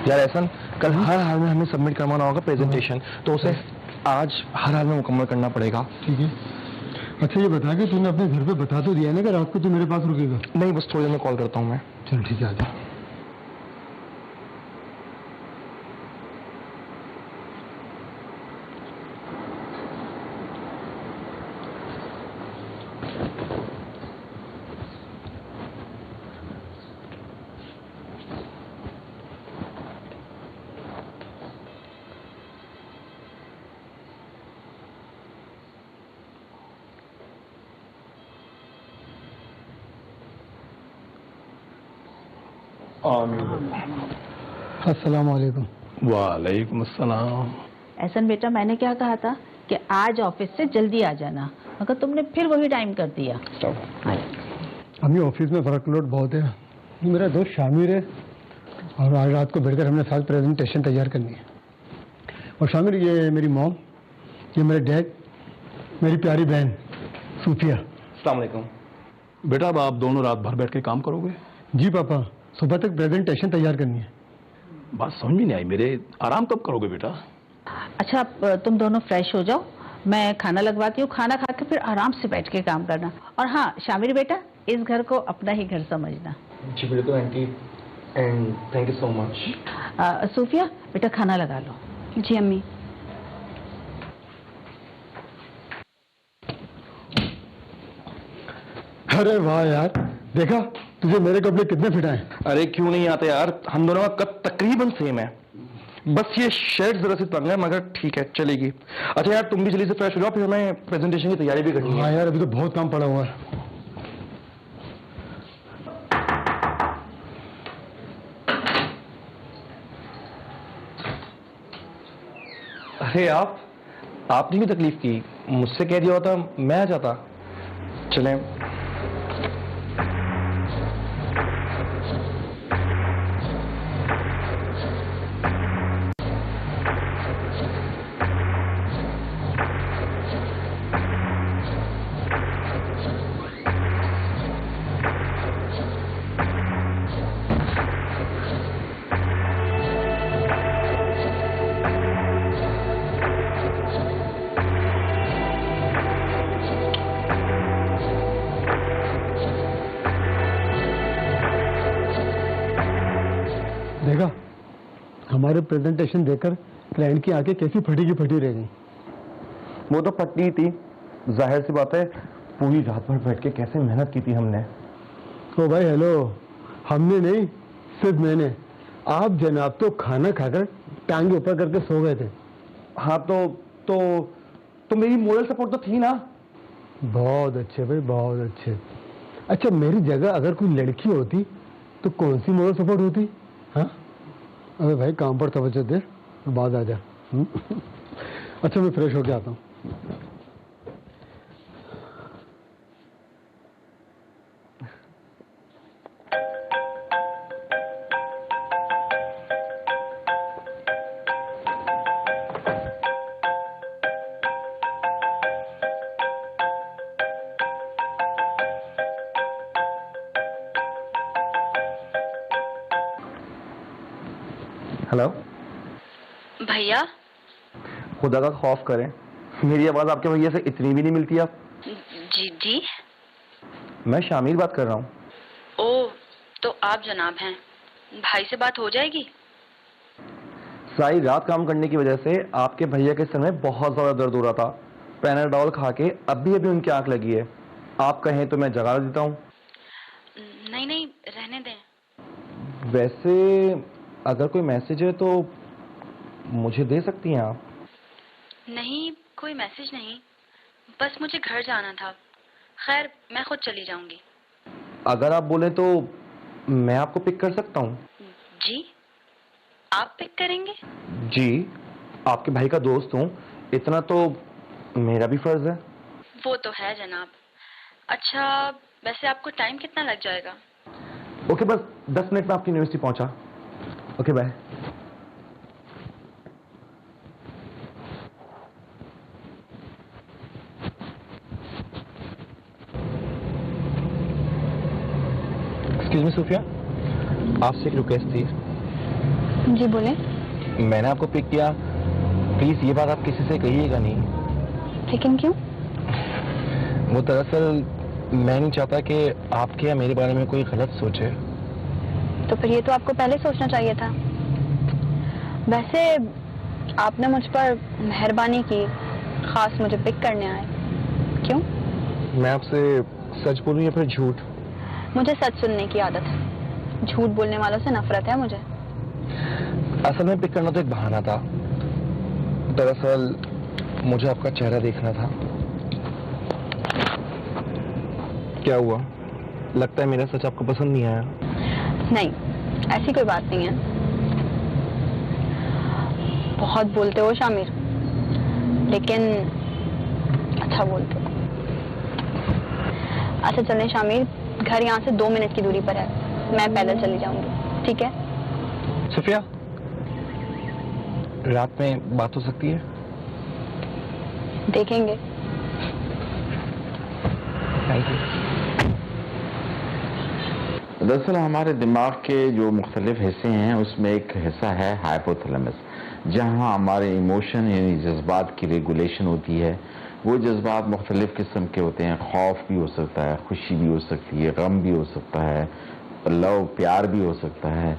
यार एहसन, कल हर हाल में हमें सबमिट करवाना होगा प्रेजेंटेशन, तो उसे आज हर हाल में मुकम्मल करना पड़ेगा। ठीक है। अच्छा ये बता के तूने अपने घर पे बता तो दिया ना कि रात को तू मेरे पास रुकेगा? नहीं, बस थोड़ी देर में कॉल करता हूँ मैं। चल ठीक है, आजा। अस्सलाम वालेकुम। वालेकुम अस्सलाम। एहसन बेटा, मैंने क्या कहा था कि आज ऑफिस से जल्दी आ जाना, मगर तुमने फिर वही टाइम कर दिया। अम्मी ऑफिस में वर्कलोड बहुत है। मेरा दोस्त शामिर है और आज रात को बैठकर हमने साथ प्रेजेंटेशन तैयार करनी है। और शामिर, ये मेरी मॉम, ये मेरे डैड, मेरी प्यारी बहन सूफिया। अस्सलाम वालेकुम। बेटा अब आप दोनों रात भर बैठ के काम करोगे? जी पापा, सुबह तक प्रेजेंटेशन तैयार करनी है। बात समझ में नहीं आई मेरे, आराम कब करोगे बेटा? अच्छा, अब तुम दोनों फ्रेश हो जाओ, मैं खाना लगवाती हूँ, खाना खा के फिर आराम से बैठ के काम करना। और हाँ शामिर बेटा, इस घर को अपना ही घर समझना। जी बिल्कुल आंटी, and thank you so much. Sufiya बेटा, खाना लगा लो। जी अम्मी। अरे वाह यार, देखा तुझे मेरे कपड़े कितने फिट आए। अरे क्यों नहीं आते यार, हम दोनों का कद तकरीबन सेम है, बस ये शर्ट जरा सी तंग है, मगर ठीक है चलेगी। अच्छा यार, तुम भी जल्दी से फ्रेश हो जाओ, फिर हमें प्रेजेंटेशन की तैयारी भी करनी है। हाँ यार, अभी तो बहुत काम पड़ा हुआ है। अरे आपने भी तकलीफ की, मुझसे कह दिया होता मैं आ जाता। चलें। देखा, हमारे प्रेजेंटेशन देखकर क्लाइंट की आंखें कैसी फटी की फटी रह गई। वो तो फटी थी, जाहिर सी बात है, पूरी रात भर बैठ के कैसे मेहनत की थी हमने। ओ भाई हेलो, हमने नहीं, सिर्फ मैंने। आप जनाब तो खाना खाकर टांगे ऊपर करके सो गए थे। हाँ तो मेरी मोरल सपोर्ट तो थी ना। बहुत अच्छे भाई, बहुत अच्छे। अच्छा, मेरी जगह अगर कोई लड़की होती तो कौन सी मोरल सपोर्ट होती? हाँ, अरे भाई काम पर तवज्जो दे, बाद आ जा। अच्छा मैं फ्रेश होके आता हूँ। हेलो भैया। खुदा का खौफ करें, मेरी आवाज आपके भैया से इतनी भी नहीं मिलती। आप? जी जी। मैं शामिर बात कर रहा हूँ। ओह, तो आप जनाब हैं, भाई से बात हो जाएगी? सारी रात काम करने की वजह से आपके भैया के सर में बहुत ज्यादा दर्द हो रहा था। पैनाडोल खा के अभी उनकी आंख लगी है। आप कहें तो मैं जगा देता हूँ। नहीं नहीं, रहने दें। वैसे अगर कोई मैसेज है तो मुझे दे सकती हैं आप? नहीं, कोई मैसेज नहीं, बस मुझे घर जाना था। खैर, मैं खुद चली जाऊंगी। अगर आप बोले तो मैं आपको पिक कर सकता हूँ। जी, आप पिक करेंगे? जी, आपके भाई का दोस्त हूँ, इतना तो मेरा भी फर्ज है। वो तो है जनाब। अच्छा, वैसे आपको टाइम कितना लग जाएगा? ओके, बस 10 मिनट में आपकी यूनिवर्सिटी पहुंचा। Okay bye. Excuse me Sufiya, आपसे एक रिक्वेस्ट थी। जी बोले। मैंने आपको पिक किया, प्लीज ये बात आप किसी से कहिएगा नहीं। लेकिन क्यों? वो दरअसल मैं नहीं चाहता कि आपके या मेरे बारे में कोई गलत सोचे। तो फिर ये तो आपको पहले सोचना चाहिए था। वैसे आपने मुझ पर मेहरबानी की, खास मुझे पिक करने आए। क्यों? मैं आपसे सच बोलूं या फिर झूठ? मुझे सच सुनने की आदत है, झूठ बोलने वालों से नफरत है मुझे। असल में पिक करना तो एक बहाना था। दरअसल मुझे आपका चेहरा देखना था। क्या हुआ? लगता है मेरा सच आपको पसंद नहीं आया। नहीं, ऐसी कोई बात नहीं है। बहुत बोलते हो शामिर, लेकिन अच्छा बोलते हो। अच्छा चलें शामिर, घर यहाँ से 2 मिनट की दूरी पर है, मैं पैदल चली जाऊंगी, ठीक है? सुफिया, रात में बात हो सकती है? देखेंगे। Thank you. दरअसल हमारे दिमाग के जो मुख्तलिफ हिस्से हैं उसमें एक हिस्सा है हाइपोथैलेमस, जहाँ हमारे इमोशन यानी जज्बात की रेगुलेशन होती है। वो जज्बात मुख्तलिफ किस्म के होते हैं, खौफ भी हो सकता है, खुशी भी हो सकती है, गम भी हो सकता है, लव प्यार भी हो सकता है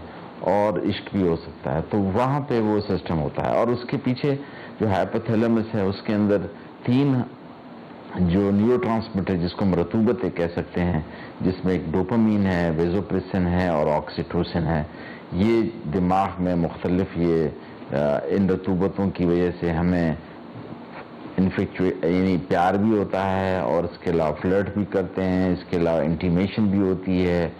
और इश्क भी हो सकता है। तो वहाँ पे वो सिस्टम होता है और उसके पीछे जो हाइपोथैलेमस है उसके अंदर 3 जो न्यूरोट्रांसमीटर जिसको हम रतूबतें कह सकते हैं, जिसमें एक डोपामीन है, वेसोप्रेसिन है और ऑक्सीटोसिन है। ये दिमाग में मुख्तलिफ इन रतूबतों की वजह से हमें यानी प्यार भी होता है और इसके अलावा फ्लर्ट भी करते हैं, इसके अलावा इंटीमेशन भी होती है,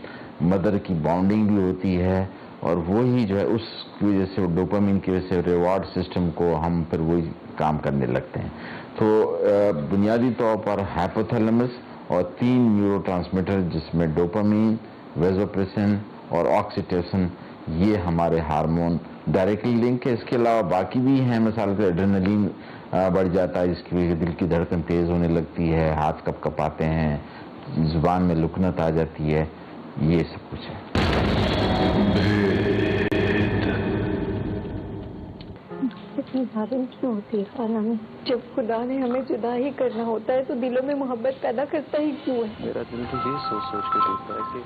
मदर की बॉन्डिंग भी होती है और वही जो है उसकी वजह से, डोपामीन की वजह से रिवॉर्ड सिस्टम को हम फिर वही काम करने लगते हैं। तो बुनियादी तौर पर हाइपोथैलेमस और 3 न्यूरोट्रांसमीटर जिसमें डोपामीन, वेसोप्रेसिन और ऑक्सीटोसिन, ये हमारे हार्मोन डायरेक्टली लिंक है। इसके अलावा बाकी भी हैं, मिसाल के एड्रेनलिन बढ़ जाता है जिसकी वजह से दिल की धड़कन तेज होने लगती है, हाथ कपकपाते हैं, जुबान में लुकनत आ जाती है, ये सब कुछ है। इतनी जालिम क्यों होती है खाना में? जब खुदा ने हमें जुदा ही करना होता है तो दिलों में मोहब्बत पैदा करता ही क्यों है? मेरा दिल तो ये सोच सोच के रोता है कि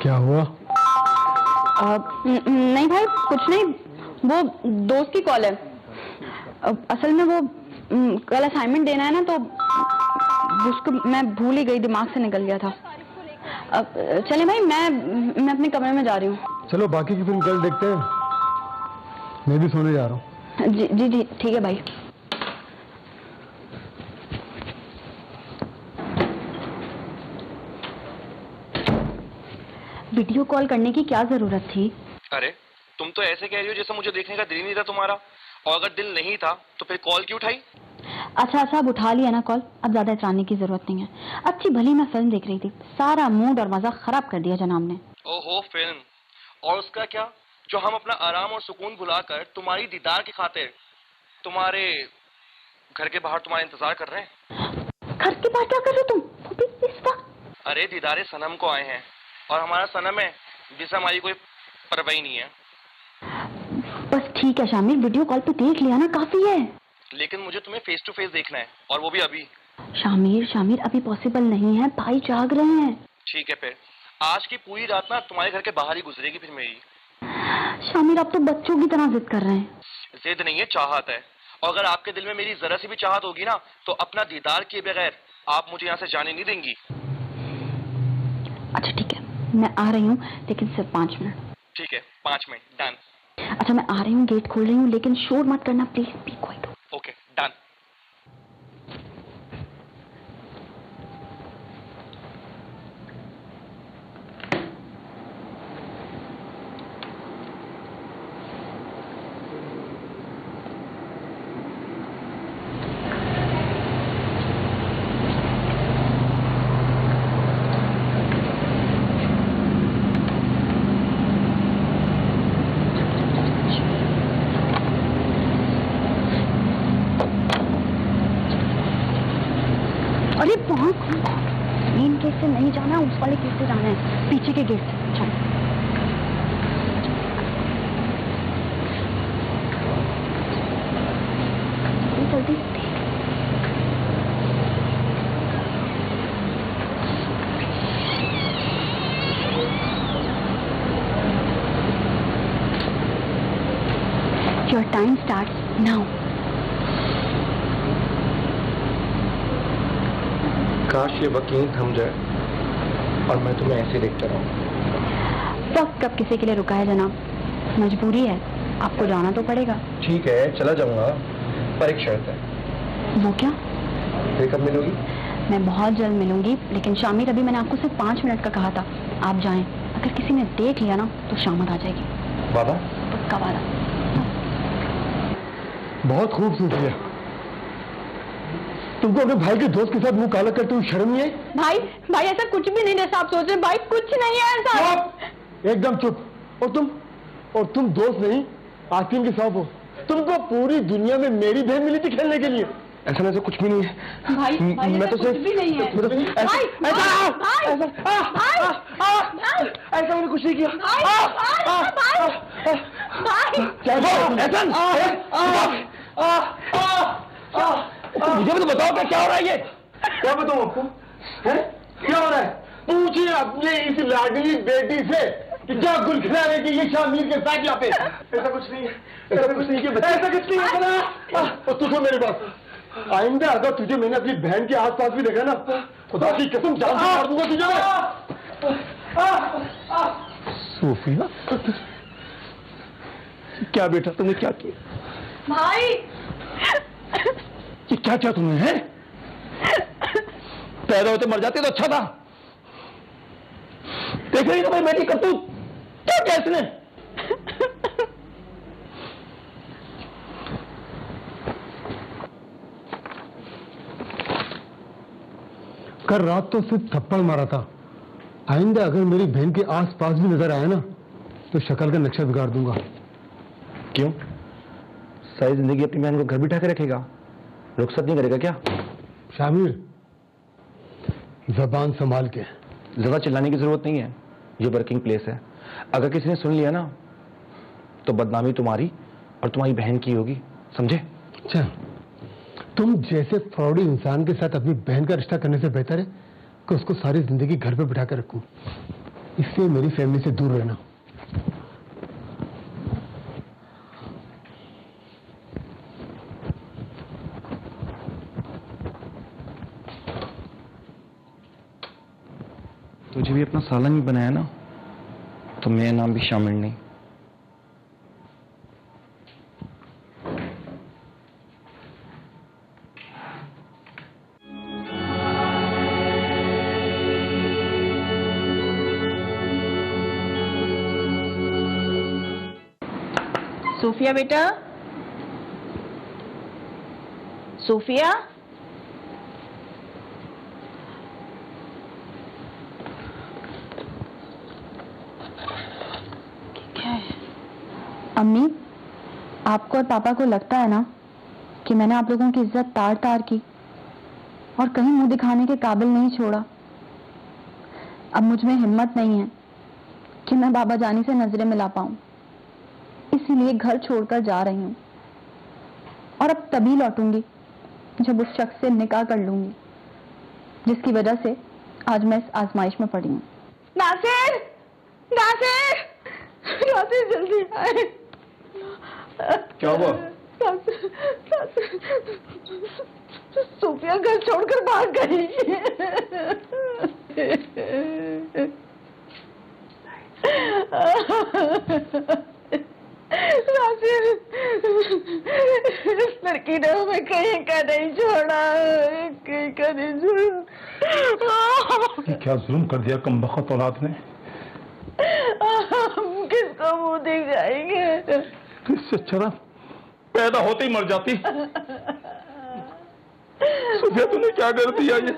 क्या हुआ? नहीं भाई, कुछ नहीं, वो दोस्त की कॉल है। असल में वो कल असाइनमेंट देना है ना, तो उसको मैं भूल ही गई, दिमाग से निकल गया था। चले भाई, मैं अपने कमरे में जा रही हूँ। चलो बाकी की फिल्म कल देखते हैं, मैं भी सोने जा रहा हूँ। जी जी जी ठीक है भाई। वीडियो कॉल करने की क्या जरूरत थी? अरे तुम तो ऐसे कह रही हो जैसे मुझे देखने का दिल नहीं था तुम्हारा, और अगर दिल नहीं था तो फिर कॉल क्यों उठाई? अच्छा अब उठा लिया ना कॉल, अब ज्यादा इतराने की जरूरत नहीं है। अच्छी भली मैं फिल्म देख रही थी, सारा मूड और मजा खराब कर दिया जनाब ने। ओहो फिल्म, और उसका क्या जो हम अपना आराम और सुकून भुलाकर तुम्हारी दीदार की खातिर तुम्हारे घर के बाहर तुम्हारा इंतजार कर रहे हैं। घर के बाहर क्या कर रहे हो तुम? इस वक्त? अरे दीदारे सनम को आए हैं, और हमारा सनम है जिसे हमारी कोई परवाही नहीं है। बस ठीक है शामिर, वीडियो कॉल पे देख लिया ना, काफी है। लेकिन मुझे तुम्हें फेस टू फेस देखना है, और वो भी अभी। शामिर अभी पॉसिबल नहीं है, भाई जाग रहे हैं। ठीक है फिर आज की पूरी रात ना तुम्हारे घर के बाहर ही गुजरेगी फिर मेरी। शामिर आप तो बच्चों की तरह जिद कर रहे हैं। जिद नहीं है, चाहत है, और अगर आपके दिल में मेरी जरा सी भी चाहत होगी ना तो अपना दीदार किए बगैर आप मुझे यहाँ से जाने नहीं देंगी। अच्छा ठीक है, मैं आ रही हूँ, लेकिन सिर्फ 5 मिनट। ठीक है 5 मिनट, डन। अच्छा मैं आ रही हूँ, गेट खोल रही हूँ, लेकिन शोर मत करना please, be quiet. Okay done. अरे वहाँ मेन गेट से नहीं जाना, उस वाले गेट से जाना है, पीछे के गेट से। चलो जल्दी। Your time starts now. काश ये वक्त यहीं थम जाए और मैं तुम्हें ऐसे देखता रहूं। वक्त कब किसी के लिए रुका है जनाब? मजबूरी है, आपको जाना तो पड़ेगा। ठीक है, चला जाऊंगा, पर एक शर्त है। वो क्या? फिर कब मिलोगी? मैं बहुत जल्द मिलूंगी, लेकिन शामिर अभी मैंने आपको सिर्फ 5 मिनट का कहा था। आप जाएं, अगर किसी ने देख लिया ना तो शामत आ जाएगी। वादा? पक्का वादा। बहुत खूब सूफिया, तुमको अपने भाई के दोस्त के साथ मुंह काला करते हुए शर्म नहीं है? भाई ऐसा कुछ भी नहीं जैसा आप सोच रहे। भाई कुछ नहीं है ऐसा। चुप, एकदम चुप। और तुम दोस्त नहीं, आसिम के साथ हो। तुमको पूरी दुनिया में मेरी बहन मिली थी खेलने के लिए। ऐसा नहीं, कुछ भी नहीं है भाई मैं तो कुछ भी नहीं है। ऐसा मैंने कुछ नहीं किया। मुझे भी तो बताओ क्या हो रहा है ये? क्या बताऊं आपको? क्या हो रहा है? पूछिए अपने इस लाडली बेटी से कि क्या गुल खिलाने की ये शामिर के साथ यहाँ पे। ऐसा कुछ नहीं है, ऐसा कुछ नहीं किया, ऐसा कुछ नहीं है। और तू सुन मेरी बात, आइंदा अगर तुझे मैंने अपनी बहन के आसपास भी देखा ना, खुदा की कसम जान से मार दूंगा तुझे। सूफिया, क्या बेटा तुमने क्या किया? भाई ये क्या किया तुमने? है पैदा होते मर जाते तो अच्छा था। देख रही ना भाई बेटी करतूत क्या किया इसने? कल रात तो सिर्फ थप्पड़ मारा था। आइंदा अगर मेरी बहन के आसपास भी नजर आया ना तो शक्ल का नक्शा बिगाड़ दूंगा। क्यों? सारी जिंदगी अपनी बहन को घर बिठा के रखेगा, रुखसत नहीं करेगा क्या? शामिर, जबान संभाल के। ज्यादा चिल्लाने की जरूरत नहीं है, ये वर्किंग प्लेस है। अगर किसी ने सुन लिया ना तो बदनामी तुम्हारी और तुम्हारी बहन की होगी, समझे? अच्छा, तुम जैसे फ्रॉडी इंसान के साथ अपनी बहन का रिश्ता करने से बेहतर है कि उसको सारी जिंदगी घर पे बिठा कर रखूं। इसलिए मेरी फैमिली से दूर रहना। तुझे भी अपना साला नहीं बनाया ना, तो मेरा नाम भी शामिल नहीं। सूफिया बेटा, सूफिया, अम्मी, आपको और पापा को लगता है ना कि मैंने आप लोगों की इज्जत तार तार की और कहीं मुंह दिखाने के काबिल नहीं छोड़ा। अब मुझ में हिम्मत नहीं है कि मैं बाबा जानी से नजरें मिला पाऊं, इसीलिए घर छोड़कर जा रही हूं। और अब तभी लौटूंगी जब उस शख्स से निकाह कर लूंगी जिसकी वजह से आज मैं इस आजमाइश में पड़ी हूं। नासिर, नासिर, नासिर जल्दी आए। क्या हुआ? सूफिया घर छोड़कर भाग गई। नासिर, इस लड़की ने हमें कहीं का नहीं छोड़ा, कहीं का नहीं छोड़ा। क्या जुल्म कर दिया कमबख्त औलाद ने? हम किसको मुंह दिखाएंगे? इससे अच्छा पैदा होते ही मर जाती। सुफिया तूने क्या कर दिया ये?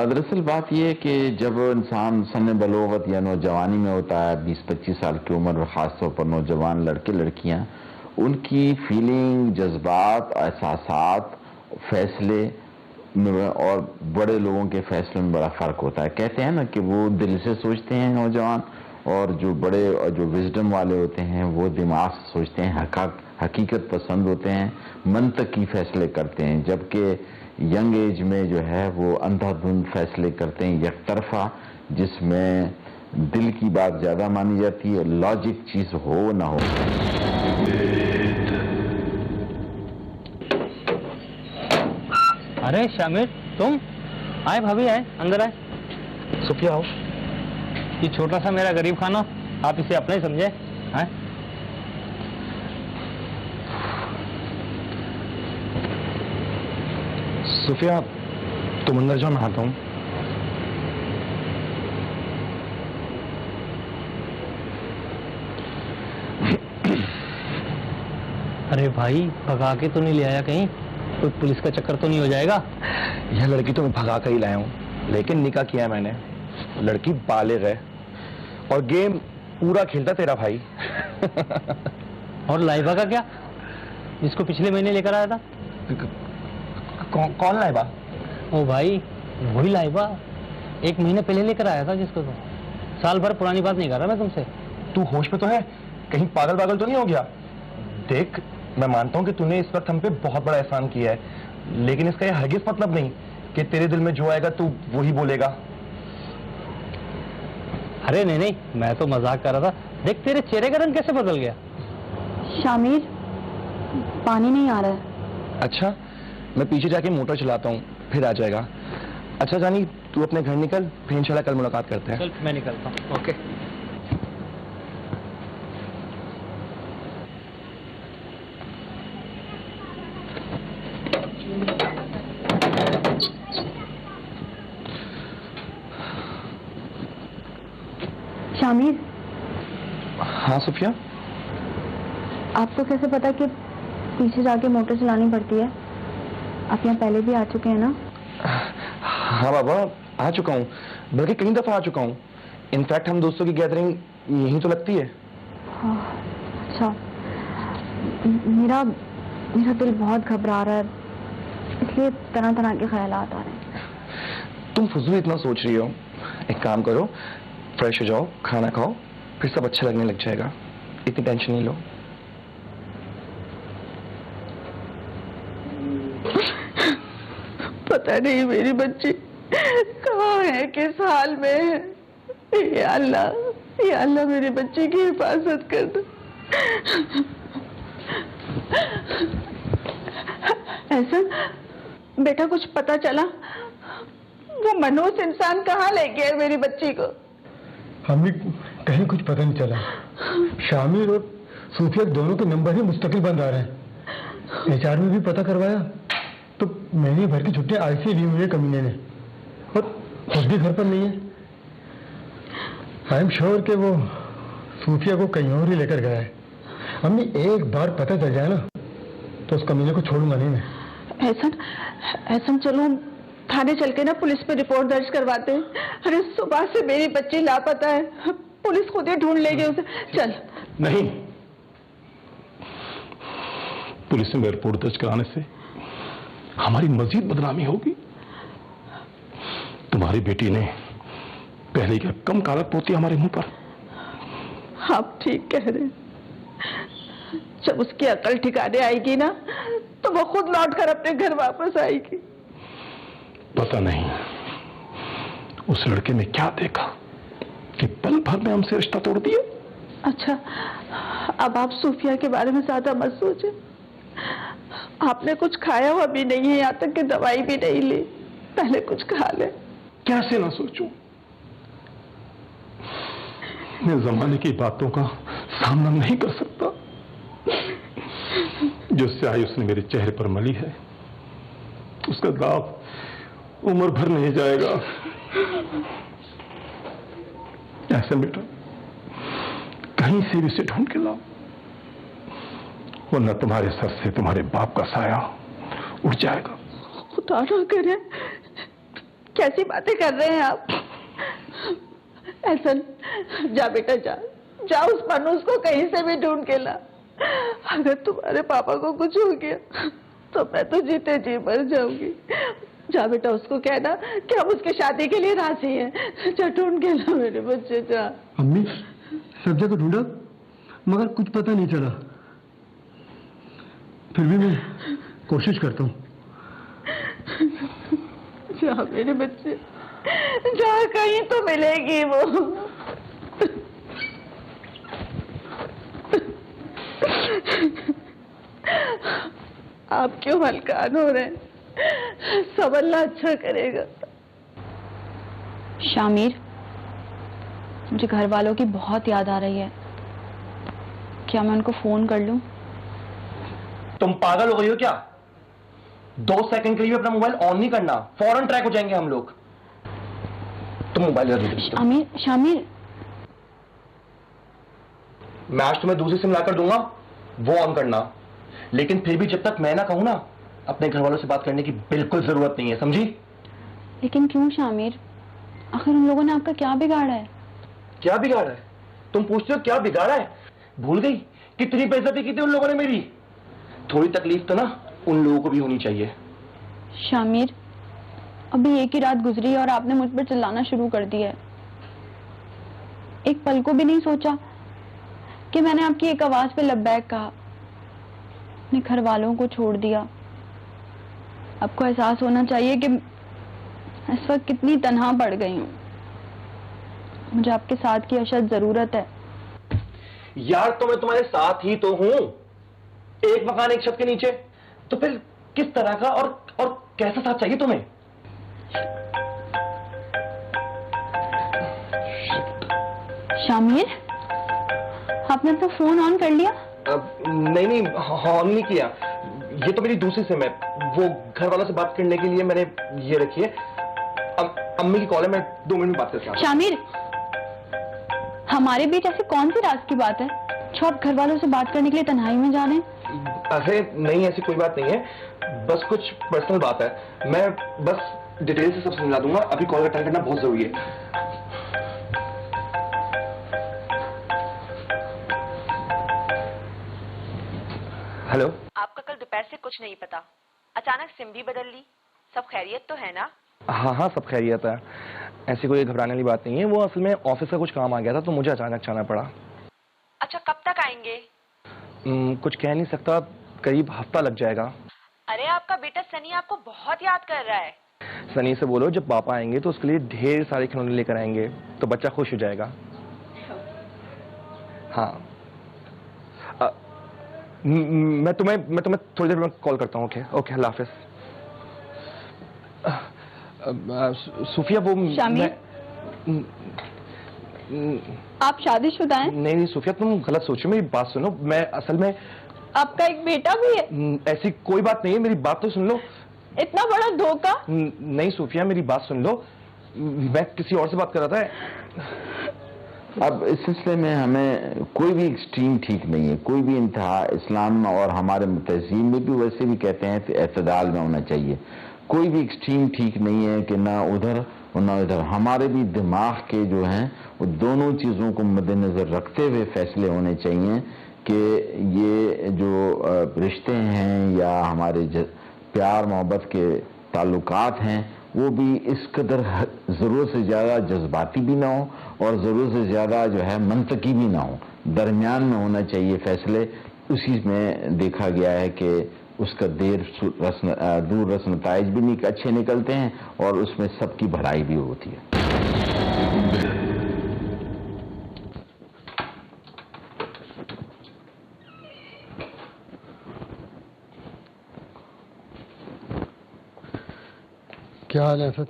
दरअसल बात यह है कि जब इंसान सन बलोगत या नौजवानी में होता है, 20-25 साल की उम्र में, ख़ासतौर पर नौजवान लड़के लड़कियां, उनकी फीलिंग, जज्बात, एहसासात, फैसले में और बड़े लोगों के फैसलों में बड़ा फ़र्क होता है। कहते हैं ना कि वो दिल से सोचते हैं नौजवान और जो बड़े जो विजडम वाले होते हैं वो दिमाग से सोचते हैं, हकीकत पसंद होते हैं, मंतकी फैसले करते हैं, जबकि यंग एज में जो है वो अंधाधुंध फैसले करते हैं, एक तरफा, जिसमें दिल की बात ज़्यादा मानी जाती है, लॉजिक चीज़ हो ना हो। अरे शामिर, तुम आए? भाभी आए, अंदर आए। सुफिया आओ। ये छोटा सा मेरा गरीब खाना, आप इसे अपना ही समझे हैं? सुफिया तुम अंदर जाओ, मैं आता हूं। अरे भाई, भगा के तो नहीं ले आया कहीं? कोई पुलिस का चक्कर तो नहीं हो जाएगा? यह लड़की तो मैं भगा कर ही लाया हूं, लेकिन निकाह किया है मैंने। लड़की बालिग है और गेम पूरा खेलता तेरा भाई। और लाइबा का क्या, जिसको पिछले महीने लेकर आया था? कौन लाइबा? ओ भाई, वही लाइबा, 1 महीने पहले लेकर आया था, जिसको तो साल भर पुरानी बात नहीं कर रहा मैं तुमसे। तू होश में तो है? कहीं पागल तो नहीं हो गया? देख, मैं मानता हूं कि तूने इस वक्त हम पे बहुत बड़ा एहसान किया है, लेकिन इसका यह हरगिज़ मतलब नहीं कि तेरे दिल में जो आएगा तू वही बोलेगा। अरे नहीं, मैं तो मजाक कर रहा था। देख, तेरे चेहरे का रंग कैसे बदल गया। शामिर, पानी नहीं आ रहा है। अच्छा, मैं पीछे जाके मोटर चलाता हूँ, फिर आ जाएगा। अच्छा जानी, तू अपने घर निकल, फिर इंशाल्लाह कल मुलाकात करते हैं। चल, मैं निकलता हूँ। ओके। शामिर, हाँ सुफिया? आपको कैसे पता कि पीछे जाके मोटर चलानी पड़ती है? आप यहाँ पहले भी आ चुके हैं ना? हाँ बाबा, आ चुका हूँ, बल्कि कई दफा आ चुका हूँ। इनफैक्ट हम दोस्तों की गैदरिंग यहीं तो लगती है। हाँ, अच्छा। मेरा दिल बहुत घबरा रहा है, इसलिए तरह तरह के ख्यालात आ रहे हैं। तुम फजूल इतना सोच रही हो। एक काम करो, फ्रेश हो जाओ, खाना खाओ, फिर सब अच्छा लगने लग जाएगा। इतनी टेंशन नहीं लो। पता नहीं मेरी बच्ची कहाँ है, किस हाल में है। या अल्लाह मेरी बच्ची की हिफाजत कर दो। ऐसा बेटा, कुछ पता चला? वो मनोज इंसान कहाँ ले गया मेरी बच्ची को? हमें कहीं कुछ पता नहीं चला। शामिर और सूफिया दोनों के नंबर ही मुस्तकिल बंद आ रहे हैं। HR में भी पता करवाया तो महीने भर की छुट्टियां ऐसी ली हुई है कमीने ने, और खुद भी घर पर नहीं है। आई एम श्योर कि वो सूफिया को कहीं और ही लेकर गया है। अम्मी, एक बार पता चल जाए ना तो उस कमीने को छोड़ूंगा नहीं मैं। ऐसा चलो हम थाने चल के ना पुलिस पे रिपोर्ट दर्ज करवाते हैं। अरे सुबह से मेरी बच्ची लापता है, पुलिस खुद ही ढूंढ लेगी उसे। चल। नहीं, पुलिस में रिपोर्ट दर्ज कराने से हमारी मजीद बदनामी होगी। तुम्हारी बेटी ने पहले क्या कम कागज पोती हमारे मुंह पर। आप ठीक कह रहे हैं। जब उसकी अकल ठिकाने आएगी ना तो वो खुद लौट कर अपने घर वापस आएगी। पता नहीं उस लड़के ने क्या देखा कि पल भर में हमसे रिश्ता तोड़ दिया। अच्छा, अब आप सूफिया के बारे में ज्यादा मत सोचें। आपने कुछ खाया हुआ भी नहीं है, यहाँ तक कि दवाई भी नहीं ली। पहले कुछ खा ले। कैसे ना सोचूं? मैं जमाने की बातों का सामना नहीं कर सकता। जो स्याही उसने मेरे चेहरे पर मली है उसका दाग उम्र भर नहीं जाएगा। ऐसे बेटा, कहीं से भी उसे ढूंढ के लाओ, वरना तुम्हारे सर से तुम्हारे बाप का साया उड़ जाएगा। खुदा ना करे, कैसी बातें कर रहे हैं आप? ऐसा जा बेटा, जा उस मनोज को कहीं से भी ढूंढ के ला। अगर तुम्हारे पापा को कुछ हो गया तो मैं तो जीते जी मर जाऊंगी। जा बेटा, उसको कहना कि हम उसकी शादी के लिए राजी हैं। जा ढूंढ के ला मेरे बच्चे, जा। अम्मी, सब जगह ढूंढा मगर कुछ पता नहीं चला। फिर भी मैं कोशिश करता हूँ। जा मेरे बच्चे, जा, कहीं तो मिलेगी वो। आप क्यों हलकान हो रहे हैं? सब अल्लाह अच्छा करेगा। शामिर, मुझे घर वालों की बहुत याद आ रही है। क्या मैं उनको फोन कर लूं? तुम पागल हो गई हो क्या? 2 सेकंड के लिए अपना मोबाइल ऑन नहीं करना, फौरन ट्रैक हो जाएंगे हम लोग। तुम मोबाइल रख दो। शामिर, मैं आज तुम्हें दूसरी सिम लाकर दूंगा, वो ऑन करना। लेकिन फिर भी जब तक मैं ना कहूं ना, अपने घर वालों से बात करने की बिल्कुल जरूरत नहीं है, समझी? लेकिन क्यों शामिर? आखिर उन लोगों ने आपका क्या बिगाड़ा है? क्या बिगाड़ा है? तुम पूछते हो क्या बिगाड़ा है? भूल गई कितनी बेइज्जती की थी उन लोगों ने मेरी। थोड़ी तकलीफ तो ना उन लोगों को भी होनी चाहिए। शामिर, अभी एक ही रात गुजरी है और आपने मुझ पर चिल्लाना शुरू कर दिया है। एक पल को भी नहीं सोचा कि मैंने आपकी एक आवाज पे लब्बैक कहा। अपने घर वालों को छोड़ दिया। आपको एहसास होना चाहिए कि इस वक्त कितनी तन्हा पड़ गई हूं। मुझे आपके साथ की अशद जरूरत है। यार तो मैं तुम्हारे साथ ही तो हूं, एक मकान एक छत के नीचे। तो फिर किस तरह का और कैसा साथ चाहिए तुम्हें? शामिर, आपने अपना फोन ऑन कर लिया? नहीं, ऑन नहीं किया। ये तो मेरी दूसरी सिम है, वो घर वालों से बात करने के लिए मैंने ये रखी है। अम्मी की कॉल है, मैं 2 मिनट में बात करता हूं। शामिर, हमारे बीच ऐसी कौन सी राज की बात है जो आप घर वालों से बात करने के लिए तन्हाई में जा रहे हैं? अरे नहीं, ऐसी कोई बात नहीं है, बस कुछ पर्सनल बात है। मैं बस डिटेल से सब समझा दूंगा। अभी कॉल अटेंड करना बहुत जरूरी है। हेलो। आपका कल दोपहर से कुछ नहीं पता, अचानक सिम भी बदल ली। सब खैरियत तो है ना? हाँ, सब खैरियत है। ऐसी कोई घबराने वाली बात नहीं है। वो असल में ऑफिस का कुछ काम आ गया था तो मुझे अचानक जाना पड़ा। अच्छा, कब तक आएंगे? कुछ कह नहीं सकता, करीब हफ्ता लग जाएगा। अरे आपका बेटा सनी आपको बहुत याद कर रहा है। सनी से बोलो जब पापा आएंगे तो उसके लिए ढेर सारे खिलौने लेकर आएंगे, तो बच्चा खुश हो जाएगा। हाँ, मैं तुम्हें थोड़ी देर में कॉल करता हूँ। ओके, अल्लाह हाफिज। सूफिया, वो शामिर, आप शादीशुदा हैं? नहीं सूफिया, तुम गलत सोचो, मेरी बात सुनो। मैं असल में आपका एक बेटा भी है? ऐसी कोई बात नहीं है, मेरी बात तो सुन लो। इतना बड़ा धोखा? नहीं सूफिया, मेरी बात सुन लो। मैं किसी और से बात कर रहा था। अब इस सिलसिले में हमें कोई भी एक्सट्रीम ठीक नहीं है, कोई भी इंतहा। इस्लाम और हमारे तहजीब में भी वैसे भी कहते हैं कि एतदाल में होना चाहिए। कोई भी एक्सट्रीम ठीक नहीं है कि ना उधर और ना इधर। हमारे भी दिमाग के जो हैं वो दोनों चीज़ों को मद्देनज़र रखते हुए फैसले होने चाहिए कि ये जो रिश्ते हैं या हमारे प्यार मोहब्बत के ताल्लुकात हैं वो भी इस कदर ज़रूरत से ज़्यादा जज्बाती भी ना हो और ज़रूरत से ज़्यादा जो है मंतकी भी ना हो, दरमियान में होना चाहिए फैसले। उसी में देखा गया है कि उसका दूर रस नताइज भी अच्छे निकलते हैं और उसमें सबकी भलाई भी होती है। क्या हाल है असद?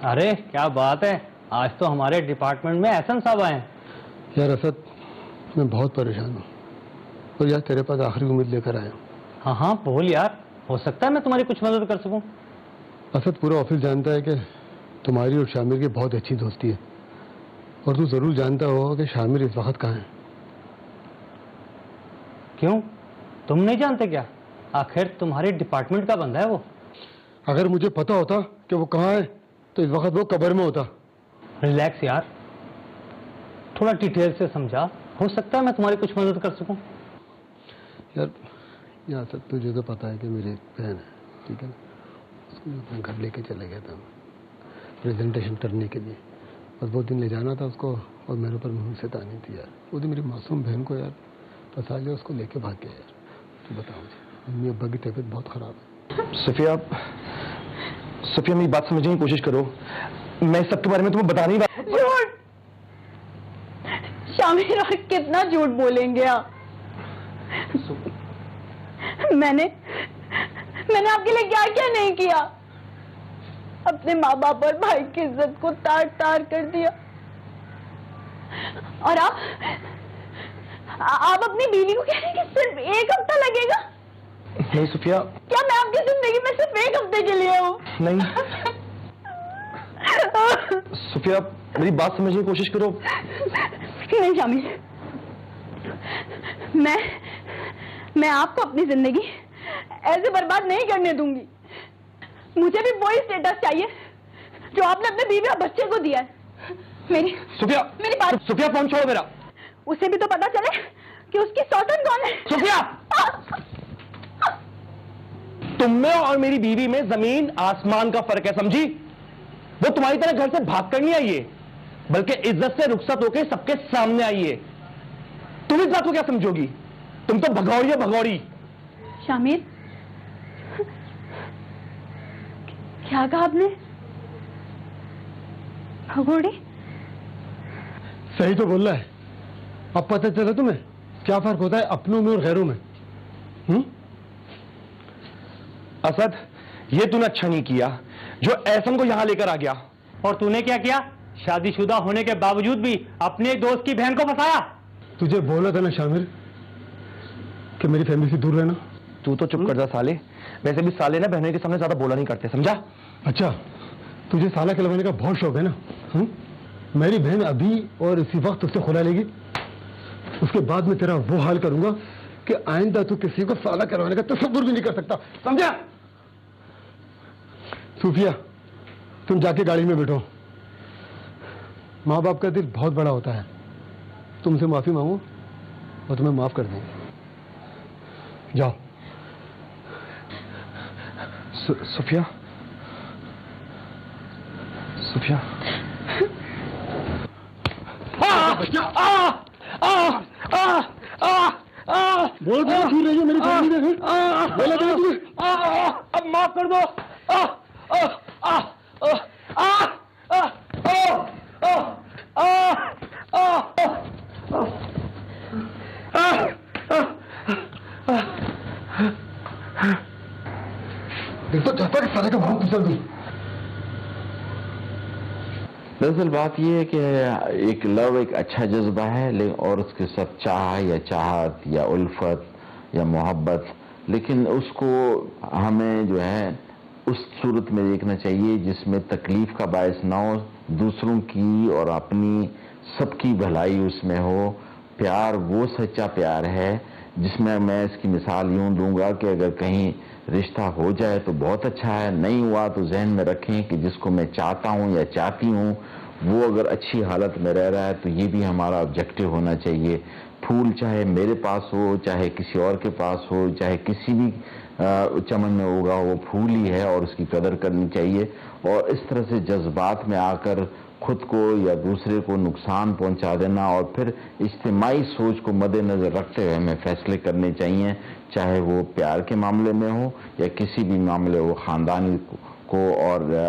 अरे क्या बात है, आज तो हमारे डिपार्टमेंट में एहसन साहब आए हैं। यार असद, मैं बहुत परेशान हूँ और यार तेरे पास आखिरी उम्मीद लेकर आया हूँ। हाँ बोल यार, हो सकता है मैं तुम्हारी कुछ मदद कर सकूं। असद, पूरा ऑफिस जानता है कि तुम्हारी और शामिर की बहुत अच्छी दोस्ती है और तू जरूर जानता होगा कि शामिर इस वक्त कहाँ है। क्यों, तुम नहीं जानते क्या? आखिर तुम्हारे डिपार्टमेंट का बंदा है वो। अगर मुझे पता होता कि वो कहाँ है तो इस वक्त वो कब्र में होता। रिलैक्स यार, थोड़ा डिटेल से समझा, हो सकता है मैं तुम्हारी कुछ मदद कर सकूं। यार सर, तुझे तो पता है कि मेरी बहन है, ठीक है ना? उसको अपने घर लेके चला गया था प्रेजेंटेशन करने के लिए। बस 2 दिन ले जाना था उसको, और मेरे ऊपर मुंह से तानी थी यार। वो दिन मेरी मासूम बहन को यार फंसा लिया, उसको लेके भाग गया यार। तो बताओ मुझे, मम्मी अब्बा की तबीयत बहुत खराब है। सुफिया, सुफिया मेरी बात समझने की कोशिश करो। मैं सबके बारे में तुम्हें बता नहीं रहा। झूठ! शामिर, कितना झूठ बोलेंगे आप? मैंने आपके लिए क्या क्या नहीं किया? अपने माँ बाप और भाई की इज्जत को तार तार कर दिया, और आप अपनी बीवी को कह रहे हैं कि सिर्फ 1 हफ्ता लगेगा? नहीं सुफिया। क्या मैं आपकी जिंदगी में सिर्फ 1 हफ्ते के लिए हूँ? नहीं सुफिया, मेरी बात समझने की कोशिश करो। नहीं शामिर, मैं आपको अपनी जिंदगी ऐसे बर्बाद नहीं करने दूंगी। मुझे भी वही स्टेटस चाहिए जो आपने अपने बीवी और बच्चे को दिया है। मेरी बात। सुफिया फोन छोड़ो मेरा। उसे भी तो पता चले कि उसकी सौतन कौन है। सुफिया, तुम में और मेरी बीवी में जमीन आसमान का फर्क है, समझी? वो तुम्हारी तरह घर से भाग कर नहीं आई है, बल्कि इज्जत से रुखसत होकर सबके सामने आई है। तुम इस बात को क्या समझोगी? तुम तो भगौड़ी है, भगौड़ी। शामिर, क्या कहा आपने? भगौड़ी? सही तो बोल रहा है। अब पता चला तुम्हें क्या फर्क होता है अपनों में और गैरों में? असद, ये तूने अच्छा नहीं किया जो एहसन को यहां लेकर आ गया। और तूने क्या किया? शादीशुदा होने के बावजूद भी अपने एक दोस्त की बहन को फंसाया। तुझे बोला था ना शामिर कि मेरी फैमिली से दूर रहना। तू तो चुप कर जा साले। वैसे भी साले ना बहनों के सामने ज्यादा बोला नहीं करते, समझा? अच्छा, तुझे साला कहलवाने का बहुत शौक है ना? मेरी बहन अभी और इसी वक्त उससे खुला लेगी, उसके बाद में तेरा वो हाल करूंगा कि आइंदा तू किसी को साला कहलवाने का तसव्वुर भी नहीं कर सकता, समझा? सूफिया, तुम जाके गाड़ी में बैठो। माँ बाप का दिल बहुत बड़ा होता है। तुमसे माफी मांगो और तुम्हें माफ कर देंगे। जाओ। सुफिया, सुफिया। बोल दो फिर रही हो मेरी फैमिली में। बोला था तुझे। अब माफ कर दो। देख तो चाहता कि सारे का मुंह फिसल दूं। दरअसल बात यह है कि एक लव एक अच्छा जज्बा है, लेकिन और उसके साथ चाह या चाहत या उल्फत या मोहब्बत, लेकिन उसको हमें जो है उस सूरत में देखना चाहिए जिसमें तकलीफ का बायस ना हो, दूसरों की और अपनी सबकी भलाई उसमें हो। प्यार वो सच्चा प्यार है जिसमें मैं इसकी मिसाल यूं दूंगा कि अगर कहीं रिश्ता हो जाए तो बहुत अच्छा है, नहीं हुआ तो जहन में रखें कि जिसको मैं चाहता हूं या चाहती हूं वो अगर अच्छी हालत में रह रहा है तो ये भी हमारा ऑब्जेक्टिव होना चाहिए। फूल चाहे मेरे पास हो, चाहे किसी और के पास हो, चाहे किसी भी चमन में होगा, वो फूल ही है और उसकी कदर करनी चाहिए। और इस तरह से जज्बात में आकर खुद को या दूसरे को नुकसान पहुंचा देना और फिर इज्तिमाई सोच को मद्देनजर रखते हुए हमें फैसले करने चाहिए, चाहे वो प्यार के मामले में हो या किसी भी मामले हो, खानदानी को और